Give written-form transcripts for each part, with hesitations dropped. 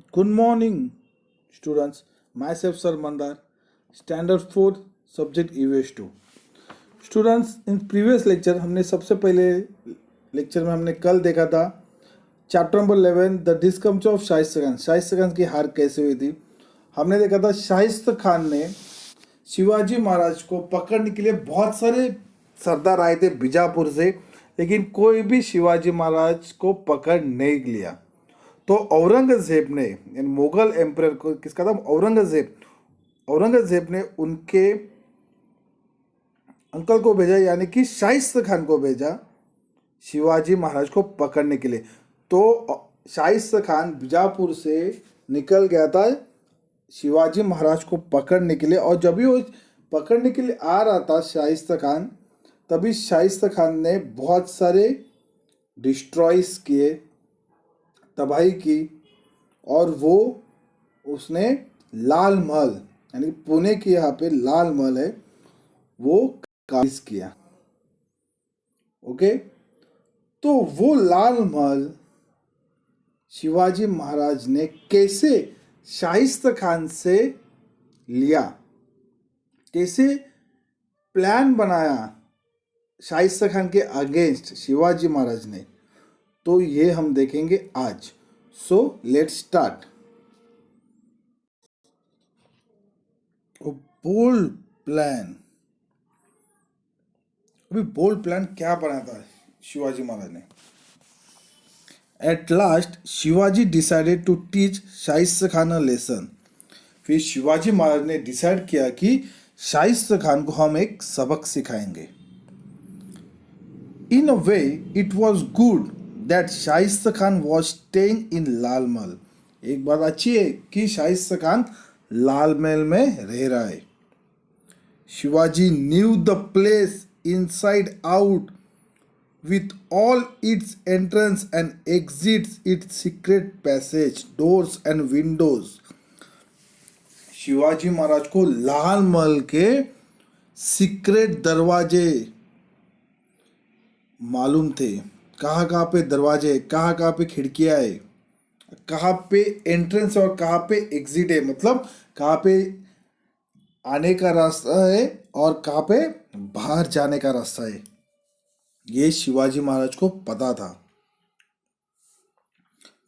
Good morning, students. Myself, Sir Mandar, Standard 4, Subject EVS 2. Students, in previous lecture हमने सबसे पहले lecture में हमने कल देखा था chapter number 11 the discomfiture of Shaista Khan. Shaista Khan की हार कैसे हुई थी हमने देखा था। शाइस्ता खान ने शिवाजी महाराज को पकड़ने के लिए बहुत सारे सरदार आए थे बीजापुर से, लेकिन कोई भी शिवाजी महाराज को पकड़ नहीं लिया। तो औरंगजेब ने, यानी मुगल एम्परर को, किसका था, औरंगजेब ने उनके अंकल को भेजा, यानी कि शाइस्ता खान को भेजा शिवाजी महाराज को पकड़ने के लिए। तो शाइस्ता खान बीजापुर से निकल गया था शिवाजी महाराज को पकड़ने के लिए, और जब भी वो पकड़ने के लिए आ रहा था शाइस्ता खान, तभी शाइस्ता खान ने बहुत सारे डिस्ट्रॉयस किए, तबाही की, और वो उसने लाल महल, यानी पुणे के यहाँ पे लाल महल है, वो काबिज किया। ओके, तो वो लाल महल शिवाजी महाराज ने कैसे शाइस्ता खान से लिया, कैसे प्लान बनाया शाइस्ता खान के अगेंस्ट शिवाजी महाराज ने, तो ये हम देखेंगे आज। So let's start. Bold plan. अभी बोल्ड प्लान क्या बनाया था शिवाजी महाराज ने? At last Shivaji decided to teach Shaista Khan a lesson. फिर शिवाजी महाराज ने डिसाइड किया कि शाइस्ता खान को हम एक सबक सिखाएंगे। In a way it was good that Shaista Khan was staying in Lal Mahal. एक बात अच्छी है कि शाइस्ता खान लाल महल में रह रहा है। Shivaji new the place inside out with all its entrance and exits, its secret passage, doors and windows. Shivaji Maharaj को लाल महल के सीक्रेट दरवाजे मालूम थे, कहाँ कहाँ पे दरवाजे, कहाँ कहाँ पे खिड़कियाँ है, कहाँ पे एंट्रेंस और कहाँ पे एग्जिट है, मतलब कहाँ पे आने का रास्ता है और कहाँ पे बाहर जाने का रास्ता है। ये शिवाजी महाराज को पता था।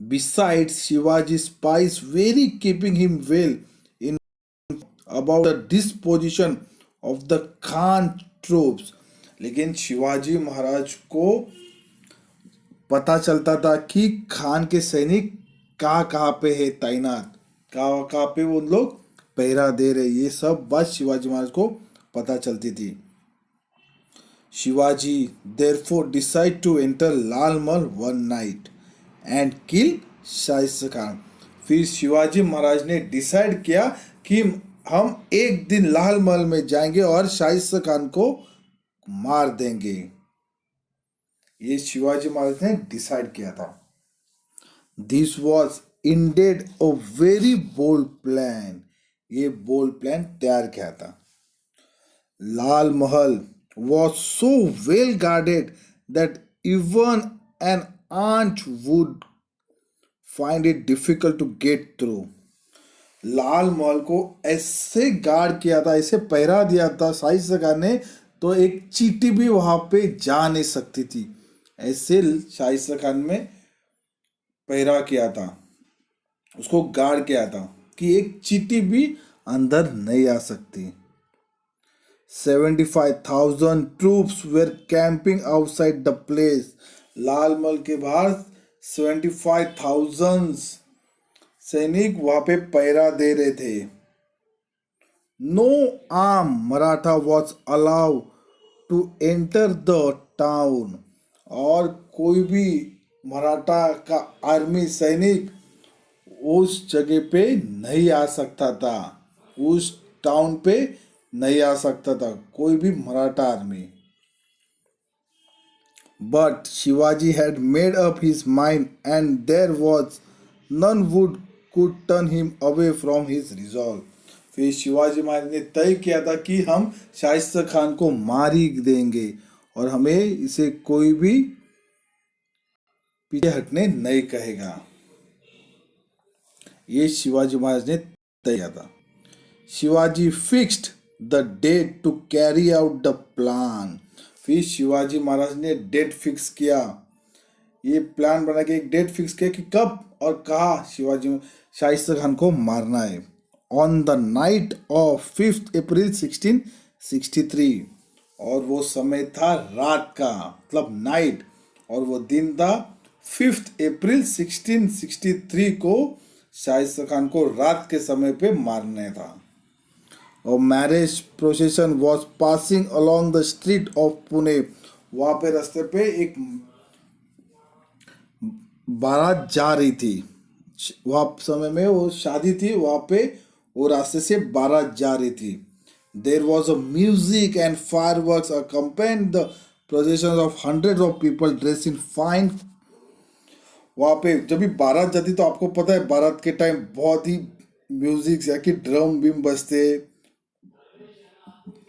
Besides, Shivaji spies very keeping him well in about the disposition of the Khan troops. लेकिन शिवाजी महाराज को पता चलता था कि खान के सैनिक कहाँ कहाँ पे है तैनात, कहाँ कहाँ पे वो लोग पहरा दे रहे, ये सब बात शिवाजी महाराज को पता चलती थी। Shivaji therefore decide to enter Lal Mahal one night and kill Shaista Khan. फिर शिवाजी महाराज ने डिसाइड किया कि हम एक दिन लाल महल में जाएंगे और शाइस्ता खान को मार देंगे। ये शिवाजी महाराज ने डिसाइड किया था। This was indeed a very bold plan. ये बोल्ड प्लान तैयार किया था। Lal Mahal was so well guarded that even an ant would find it difficult to get through. Lal Mahal को ऐसे गार्ड किया था, ऐसे पहरा दिया था शाइस्ता खान ने, तो एक चींटी भी वहां पे जा नहीं सकती थी। ऐसे शाइस्ता खान में पहरा किया था, उसको गार्ड किया था कि एक चींटी भी अंदर नहीं आ सकती। 75,000 troops were camping outside the place. Lal Mahal के बाहर 75,000 सैनिक वहां पे पहरा दे रहे थे। No arm Maratha was allow to enter the town. और कोई भी मराठा का आर्मी सैनिक उस जगह पे नहीं आ सकता था, उस टाउन पे नहीं आ सकता था कोई भी Maratha army. But Shivaji had made up his mind and there was none would could turn him away from his resolve. फिर शिवाजी महाराज ने तय किया था कि हम शाइस्ता खान को मार ही देंगे और हमें इसे कोई भी पीछे हटने नहीं कहेगा। ये शिवाजी महाराज ने तय किया था। Shivaji fixed the date to carry out the plan. फिर शिवाजी महाराज ने डेट फिक्स किया, ये प्लान बना के एक डेट फिक्स किया कि कब और कहाँ शिवाजी शाइस्ता खान को मारना है। ऑन द नाइट ऑफ 5 अप्रैल 1663, और वो समय था रात का, मतलब नाइट, और वो दिन था 5 अप्रैल 1663 को शाइस्ता खान को रात के समय पे मारने था। और marriage procession was passing along the street of Pune. वहाँ पे रास्ते पे एक बारात जा रही थी, वहाँ समय में वो शादी थी, वहाँ पे वो रास्ते से बारात जा रही थी। There was a music and fire work accompanied the procession of hundred of people dress in fine. वहाँ पे जब भी बारात जाती तो आपको पता है बारात के टाइम बहुत ही म्यूजिक या कि ड्रम बीम बजते,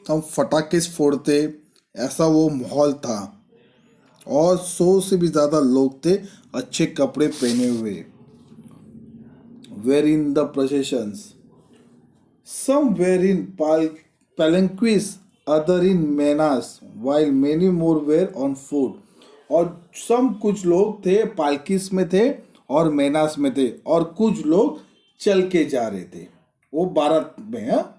हम फटाके फोड़ते, ऐसा वो माहौल था। और 100 से भी ज़्यादा लोग थे अच्छे कपड़े पहने हुए। Were in the processions, some were in palanquins, other in mianas, while many more were on foot. और सम कुछ लोग थे पालकिस में थे और मेनास में थे, और कुछ लोग चल के जा रहे थे वो बारात में। हाँ,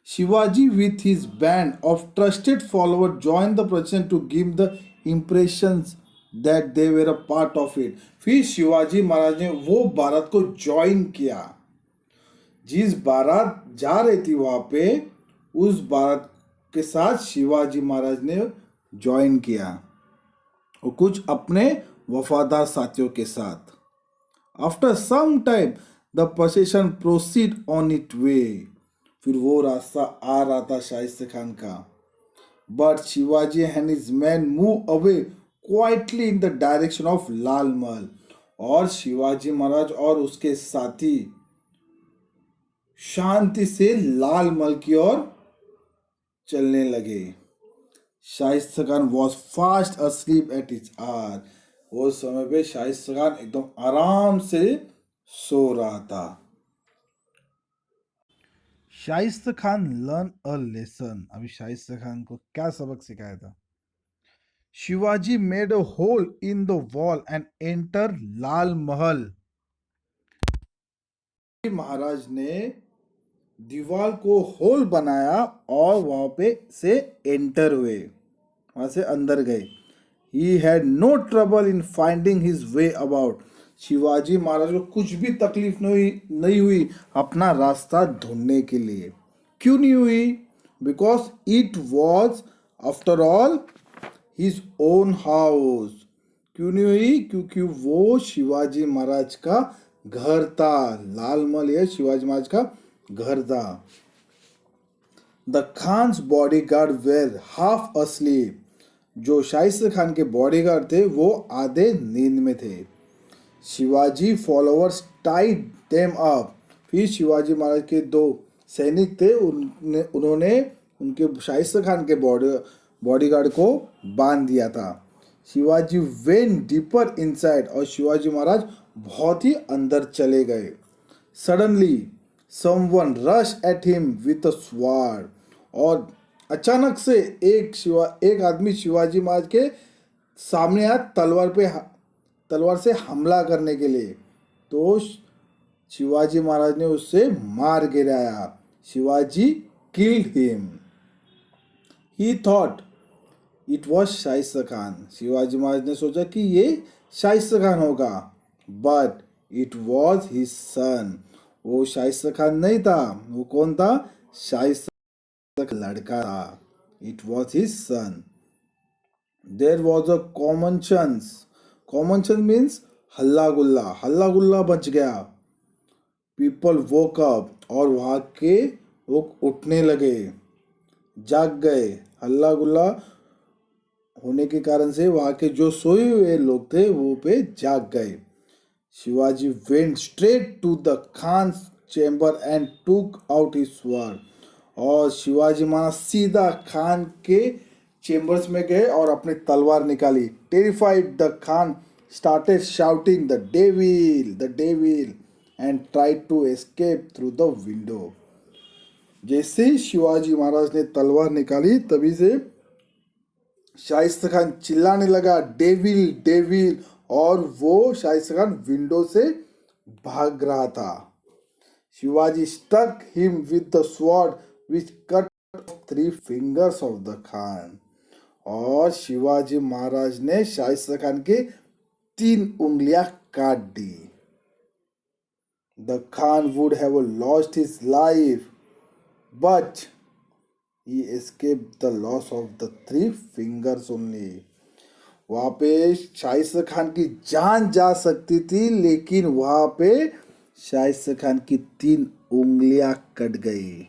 Shivaji with his band of trusted followers joined the procession to give the impressions that they were a part of it। फिर शिवाजी महाराज ने वो बारात को ज्वाइन किया, जिस बारात जा रही थी वहाँ पे, उस बारात के साथ शिवाजी महाराज ने ज्वाइन किया, और कुछ अपने वफादार साथियों के साथ। After some time the procession proceed on it way. फिर वो रास्ता आ रहा था शाइस्ता खान का। But Shivaji and his man move away quietly in the direction of Lal Mahal. और शिवाजी महाराज और उसके साथी शांति से लाल महल की ओर चलने लगे। Shaista Khan was fast asleep at his hour. वो समय पे शाइस्ता खान एकदम आराम से सो रहा था। Shaista Khan learn a lesson. अभी शाइस्ता खान को क्या सबक सिखाया था? Shivaji made a hole in the wall and enter Lal Mahal. Maharaj ने दीवार को होल बनाया और वहां पे से एंटर हुए, वहां से अंदर गए। He had no trouble in finding his way about. Shivaji Maharaj को कुछ भी तकलीफ नहीं हुई अपना रास्ता ढूंढने के लिए। क्यों नहीं हुई? Because it was after all his own house. क्यों नहीं हुई? क्योंकि वो शिवाजी महाराज का घर था। लाल महल ये शिवाजी महाराज का घर था। The Khan's body guard were half asleep. जो शाइस्ता खान के बॉडीगार्ड थे वो आधे नींद में थे। Shivaji followers tied them up. फिर शिवाजी महाराज के दो सैनिक थे, उन्होंने उनके शाइस्ता खान के बॉडीगार्ड को बांध दिया था। Shivaji went deeper inside. और शिवाजी महाराज बहुत ही अंदर चले गए। Suddenly someone rush at him with a sword. और अचानक से एक आदमी शिवाजी महाराज के सामने आया तलवार से हमला करने के लिए। तो शिवाजी महाराज ने उससे मार गिराया। Shivaji killed him. He thought it was Shaista Khan. Shivaji Maharaj ने सोचा कि ये शाइस्ता खान होगा, but it was his son. वो शाइस्ता खान नहीं था। वो कौन था? शाइस्ता का लड़का था। It was his sun. There was a common chance. Common chance means हल्ला गुल्ला बच गया। People woke up. और वहाँ के लोग उठने लगे, जाग गए। हल्ला गुल्ला होने के कारण से वहाँ के जो सोए हुए लोग थे वो पे जाग गए। Shivaji went straight to the Khan's chamber and took out his sword. और शिवाजी महाराज सीधा खान के चेम्बर्स में गए और अपनी तलवार निकाली। Terrified the Khan started shouting the devil, the devil. and tried to escape through the window. जैसे ही शिवाजी महाराज ने तलवार निकाली तभी से शाइस्ता खान चिल्लाने लगा, डेविल डेविल, और वो शाइस्ता खान विंडो से भाग रहा था. Shivaji struck him with the sword which cut off 3 fingers of the Khan. और शिवाजी महाराज ने शाइस्ता खान के 3 उंगलियां काट दी. The Khan would have lost his life, but he escaped the loss of the 3 fingers only. वहां पे शाइस्ता खान की जान जा सकती थी, लेकिन वहां पे शाइस्ता खान की 3 उंगलियां कट गई.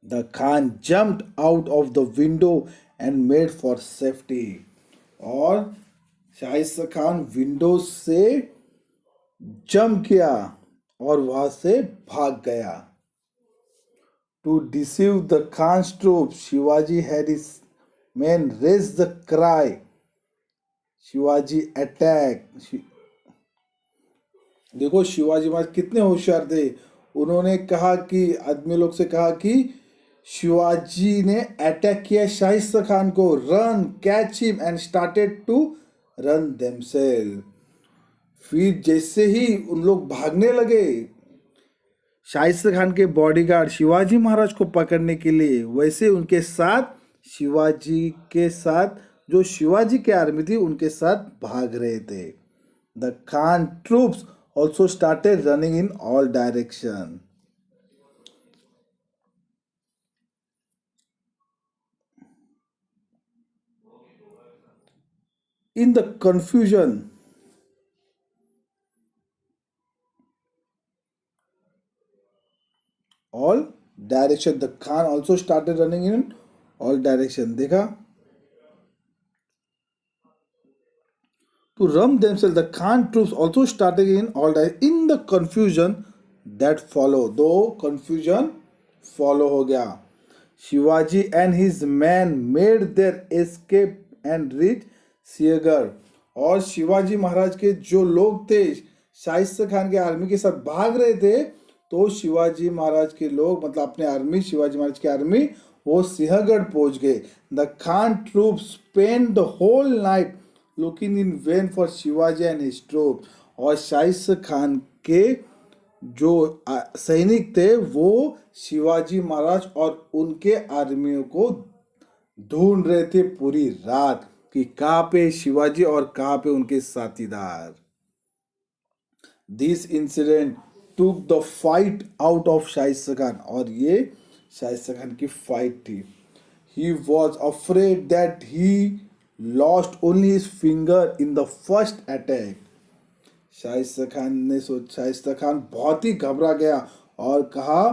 The Khan jumped out of the window and made for safety. और शाइस्ता खान विंडो से जंप किया और वहां से भाग गया. To deceive the Khan's troops, Shivaji had his men raise the cry, Shivaji attack. देखो शिवाजी महाराज कितने होशियार थे. उन्होंने कहा कि आदमी लोग से कहा कि शिवाजी ने अटैक किया शाइस्ता खान को. Run, catch him, and started to run themselves. फिर जैसे ही उन लोग भागने लगे शाइस्ता खान के बॉडीगार्ड शिवाजी महाराज को पकड़ने के लिए, वैसे उनके साथ शिवाजी के साथ जो शिवाजी की आर्मी थी उनके साथ भाग रहे थे. The Khan troops also started running in all direction. In the confusion, all direction, the Khan also started running in all direction. देखा, to run themselves, the Khan troops also started in all direction. In the confusion that follow, though confusion follow हो गया, Shivaji and his men made their escape and reached सियगर. और शिवाजी महाराज के जो लोग थे शाइस्ता खान के army के साथ भाग रहे थे, तो शिवाजी महाराज के लोग मतलब अपने आर्मी, शिवाजी महाराज की आर्मी, वो सिंहगढ़ पहुंच गए. The Khan troops spend the whole night looking in vain for Shivaji and his troop. और शाइस्ता खान के जो सैनिक थे वो शिवाजी महाराज और उनके आर्मियों को ढूंढ रहे थे पूरी रात कि कहाँ पे शिवाजी और कहाँ पे उनके साथीदार. This incident took the fight out of Shaista Khan. और ये शाइस्ता खान की फाइट थी. He was afraid that he lost only his finger in the first attack. Shaista Khan बहुत ही घबरा गया और कहा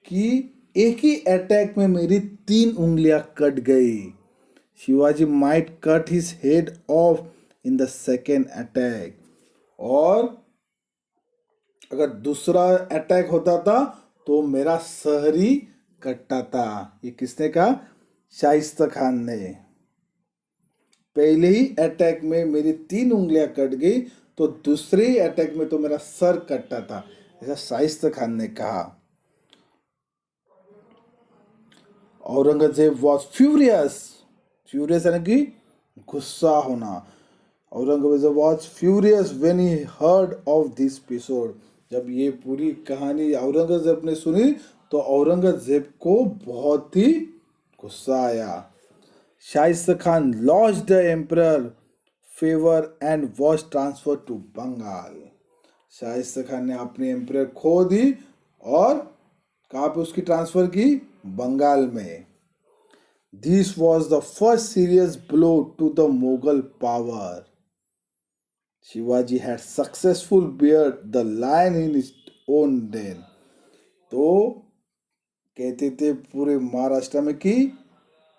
कि एक ही अटैक में मेरी 3 उंगलियां कट गई. Shivaji might cut his head of in the second attack. और अगर दूसरा अटैक होता था तो मेरा सर ही कटता था. ये किसने कहा? शाइस्ता खान ने. पहले ही अटैक में मेरी 3 उंगलियां कट गई तो दूसरे अटैक में तो मेरा सर कटता था, ऐसा शाइस्ता खान ने कहा. Aurangzeb was furious. फ्यूरियस यानी कि गुस्सा होना. Aurangzeb was furious when he heard of this episode. जब ये पूरी कहानी औरंगजेब ने सुनी तो औरंगजेब को बहुत ही गुस्सा आया. Shaista Khan lost the emperor favour and was transfer to Bengal. Shaista Khan ने अपनी एम्परर खो दी और कहाँ पे उसकी ट्रांसफर की? बंगाल में. This was the first serious blow to the Mughal power. Shivaji had successfully beared the lion in his own den. तो कहते थे पूरे महाराष्ट्र में कि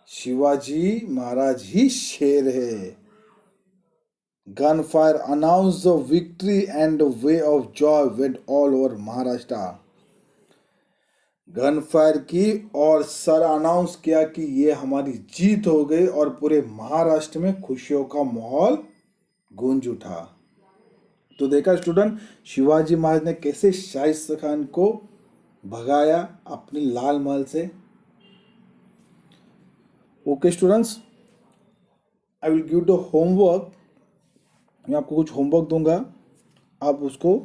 शिवाजी महाराज ही शेर है. Gunfire announced the victory and the way of joy went all over Maharashtra. Gun fire की और सर अनाउंस किया कि ये हमारी जीत हो गई और पूरे महाराष्ट्र में खुशियों का माहौल गूंज उठा. तो देखा स्टूडेंट, शिवाजी महाराज ने कैसे शाइस्ता खान को भगाया अपनी लाल महल से। Okay students, I will give the homework. मैं आपको कुछ होमवर्क दूंगा, आप उसको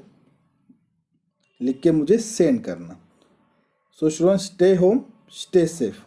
लिख के मुझे सेंड करना। So students, stay home, stay safe.